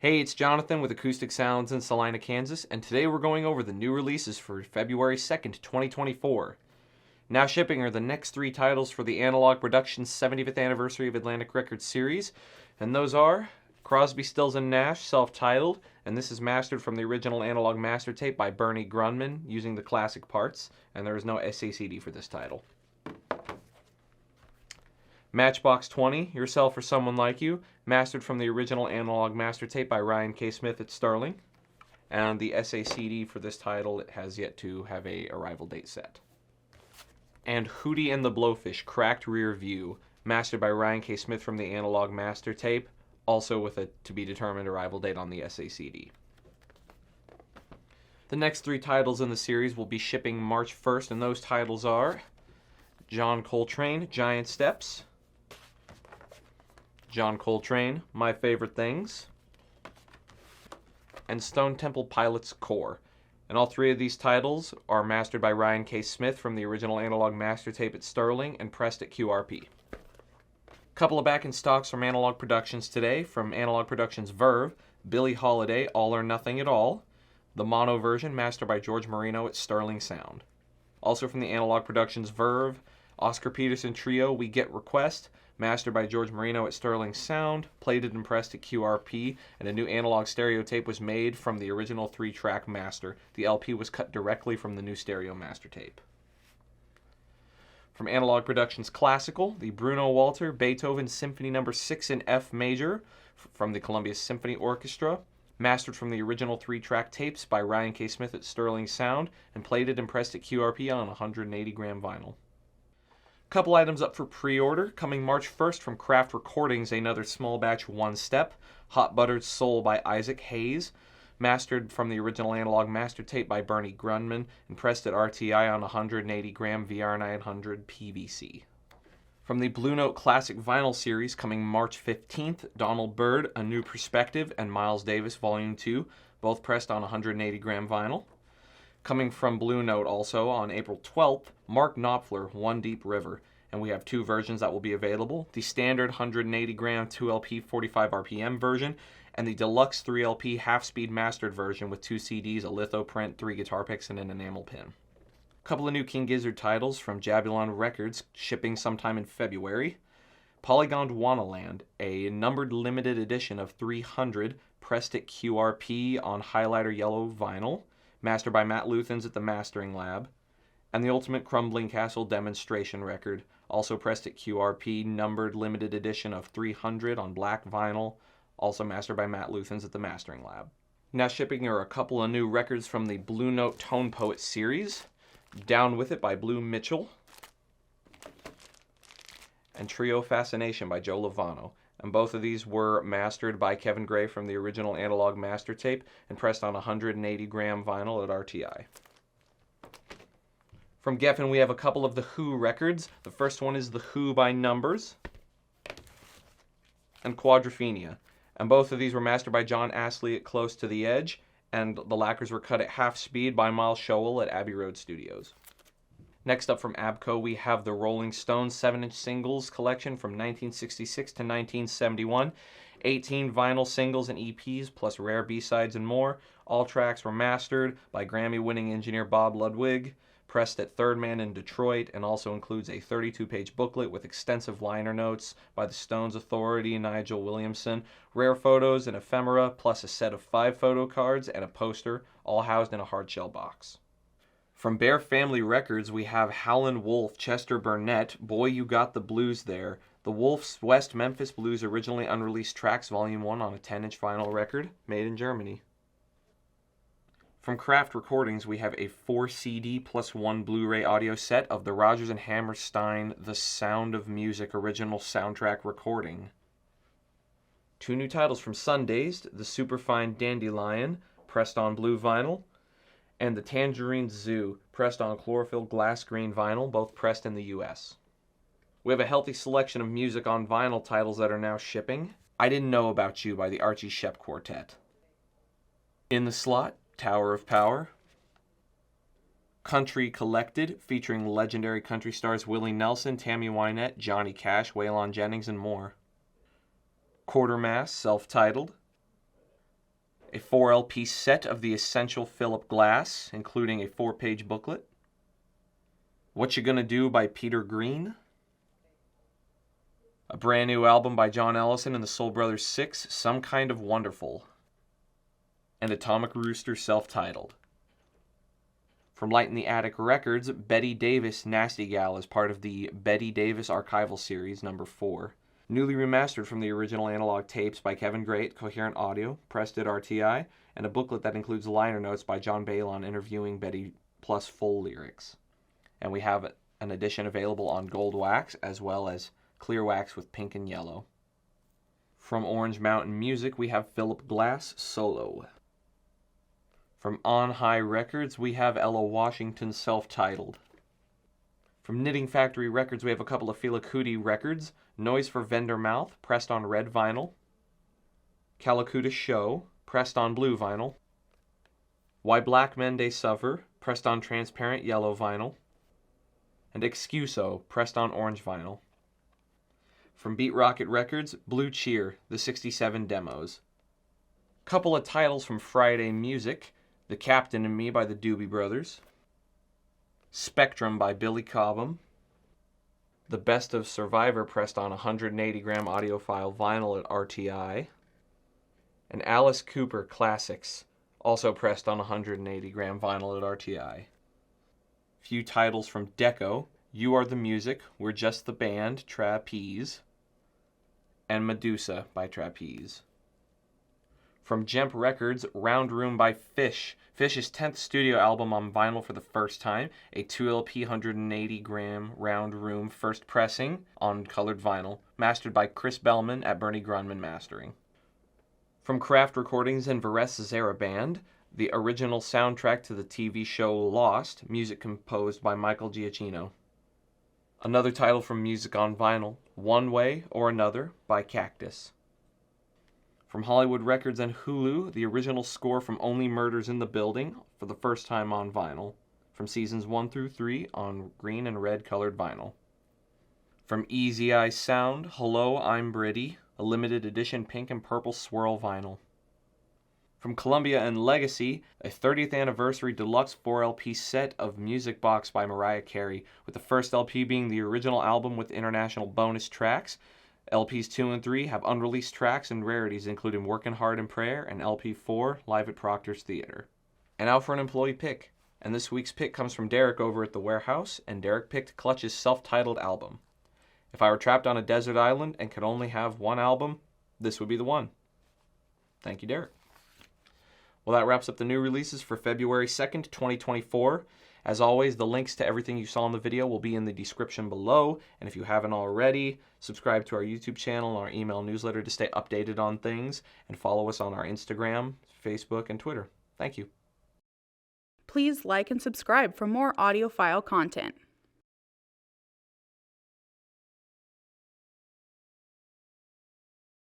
Hey, it's Jonathan with Acoustic Sounds in Salina, Kansas, and today we're going over the new releases for February 2nd, 2024. Now shipping are the next three titles for the Analogue Productions 75th Anniversary of Atlantic Records series, and those are Crosby, Stills & Nash, self-titled, and this is mastered from the original Analogue master tape by Bernie Grundman using the classic parts, and there is no SACD for this title. Matchbox 20, Yourself or Someone Like You, mastered from the original Analogue master tape by Ryan K. Smith at Sterling. And the SACD for this title has yet to have a arrival date set. And Hootie and the Blowfish, Cracked Rear View, mastered by Ryan K. Smith from the Analogue master tape, also with a to-be-determined arrival date on the SACD. The next three titles in the series will be shipping March 1st, and those titles are John Coltrane, Giant Steps, John Coltrane, My Favorite Things, and Stone Temple Pilots Core. And all three of these titles are mastered by Ryan K. Smith from the original Analogue master tape at Sterling and pressed at QRP. Couple of back in stocks from Analogue Productions today. From Analogue Productions Verve, Billie Holiday, All or Nothing at All, the mono version mastered by George Marino at Sterling Sound. Also from the Analogue Productions Verve, Oscar Peterson Trio, We Get Request, mastered by George Marino at Sterling Sound, plated and pressed at QRP, and a new analog stereo tape was made from the original 3-track master. The LP was cut directly from the new stereo master tape. From Analogue Productions Classical, the Bruno Walter Beethoven Symphony No. 6 in F major from the Columbia Symphony Orchestra, mastered from the original 3-track tapes by Ryan K. Smith at Sterling Sound, and plated and pressed at QRP on 180-gram vinyl. Couple items up for pre-order. Coming March 1st from Craft Recordings, another small batch one-step, Hot Buttered Soul by Isaac Hayes, mastered from the original Analogue master tape by Bernie Grundman, and pressed at RTI on 180-gram VR900 PVC. From the Blue Note Classic Vinyl Series, coming March 15th, Donald Byrd, A New Perspective, and Miles Davis Volume 2, both pressed on 180-gram vinyl. Coming from Blue Note also on April 12th, Mark Knopfler, One Deep River, and we have two versions that will be available, the standard 180-gram 2LP 45 RPM version, and the deluxe 3LP half-speed mastered version with 2 CDs, a litho print, 3 guitar picks, and an enamel pin. Couple of new King Gizzard titles from Jabulon Records, shipping sometime in February. Polygoned Wanaland, a numbered limited edition of 300, pressed at QRP on highlighter yellow vinyl, mastered by Matt Luthans at the Mastering Lab, and the Ultimate Crumbling Castle demonstration record, also pressed at QRP, numbered limited edition of 300 on black vinyl, also mastered by Matt Luthans at the Mastering Lab. Now shipping are a couple of new records from the Blue Note Tone Poet series, Down With It by Blue Mitchell, and Trio Fascination by Joe Lovano. And both of these were mastered by Kevin Gray from the original Analogue master tape and pressed on 180-gram vinyl at RTI. From Geffen, we have a couple of The Who records. The first one is The Who by Numbers and Quadrophenia. And both of these were mastered by John Astley at Close to the Edge, and the lacquers were cut at half speed by Miles Showell at Abbey Road Studios. Next up from ABCO, we have the Rolling Stones 7-inch singles collection from 1966 to 1971. 18 vinyl singles and EPs, plus rare B-sides and more. All tracks were mastered by Grammy-winning engineer Bob Ludwig, pressed at Third Man in Detroit, and also includes a 32-page booklet with extensive liner notes by the Stones Authority, Nigel Williamson, rare photos and ephemera, plus a set of 5 photo cards and a poster, all housed in a hardshell box. From Bear Family Records, we have Howlin' Wolf, Chester Burnett, Boy You Got the Blues There, the Wolf's West Memphis Blues originally unreleased tracks, Volume 1 on a 10-inch vinyl record, made in Germany. From Craft Recordings, we have a 4 CD plus 1 Blu-ray audio set of the Rodgers and Hammerstein The Sound of Music original soundtrack recording. Two new titles from Sundazed, the Superfine Dandelion, pressed on blue vinyl, and the Tangerine Zoo, pressed on chlorophyll glass green vinyl, both pressed in the US. We have a healthy selection of music on vinyl titles that are now shipping. I Didn't Know About You by the Archie Shepp Quartet. In the slot, Tower of Power. Country Collected, featuring legendary country stars Willie Nelson, Tammy Wynette, Johnny Cash, Waylon Jennings, and more. Quartermass, self-titled. a 4 LP set of the Essential Philip Glass, including a 4-page booklet. What You Gonna Do by Peter Green. A brand new album by John Ellison and the Soul Brothers 6, Some Kind of Wonderful. And Atomic Rooster self-titled. From Light in the Attic Records, Betty Davis Nasty Gal is part of the Betty Davis Archival Series, number 4. Newly remastered from the original analog tapes by Kevin Gray, Coherent Audio, pressed at RTI, and a booklet that includes liner notes by John Balon interviewing Betty plus full lyrics. And we have an edition available on gold wax as well as clear wax with pink and yellow. From Orange Mountain Music, we have Philip Glass Solo. From On High Records, we have Ella Washington self-titled. From Knitting Factory Records, we have a couple of Fela Kuti records. Noise for Vendor Mouth, pressed on red vinyl. Calicuta Show, pressed on blue vinyl. Why Black Men They Suffer, pressed on transparent yellow vinyl. And Excuso, pressed on orange vinyl. From Beat Rocket Records, Blue Cheer, the 67 demos. Couple of titles from Friday Music. The Captain and Me by the Doobie Brothers. Spectrum by Billy Cobham. The Best of Survivor pressed on 180-gram audiophile vinyl at RTI. And Alice Cooper Classics, also pressed on 180-gram vinyl at RTI. Few titles from Deco. You Are the Music, We're Just the Band, Trapeze. And Medusa by Trapeze. From Jemp Records, Round Room by Fish. Fish's 10th studio album on vinyl for the first time. A 2LP 180-gram Round Room first pressing on colored vinyl. Mastered by Chris Bellman at Bernie Grunman Mastering. From Craft Recordings and Varese Zara Band, the original soundtrack to the TV show Lost. Music composed by Michael Giacchino. Another title from Music on Vinyl, One Way or Another by Cactus. From Hollywood Records and Hulu, the original score from Only Murders in the Building for the first time on vinyl. From seasons 1 through 3 on green and red colored vinyl. From Easy Eye Sound, Hello, I'm Britty, a limited edition pink and purple swirl vinyl. From Columbia and Legacy, a 30th anniversary deluxe 4LP set of Music Box by Mariah Carey, with the first LP being the original album with international bonus tracks. LPs 2 and 3 have unreleased tracks and rarities, including Workin' Hard in Prayer and LP 4, Live at Proctor's Theater. And now for an employee pick. And this week's pick comes from Derek over at The Warehouse, and Derek picked Clutch's self-titled album. If I were trapped on a desert island and could only have one album, this would be the one. Thank you, Derek. Well, that wraps up the new releases for February 2nd, 2024. As always, the links to everything you saw in the video will be in the description below. And if you haven't already, subscribe to our YouTube channel and our email newsletter to stay updated on things. And follow us on our Instagram, Facebook, and Twitter. Thank you. Please like and subscribe for more audiophile content.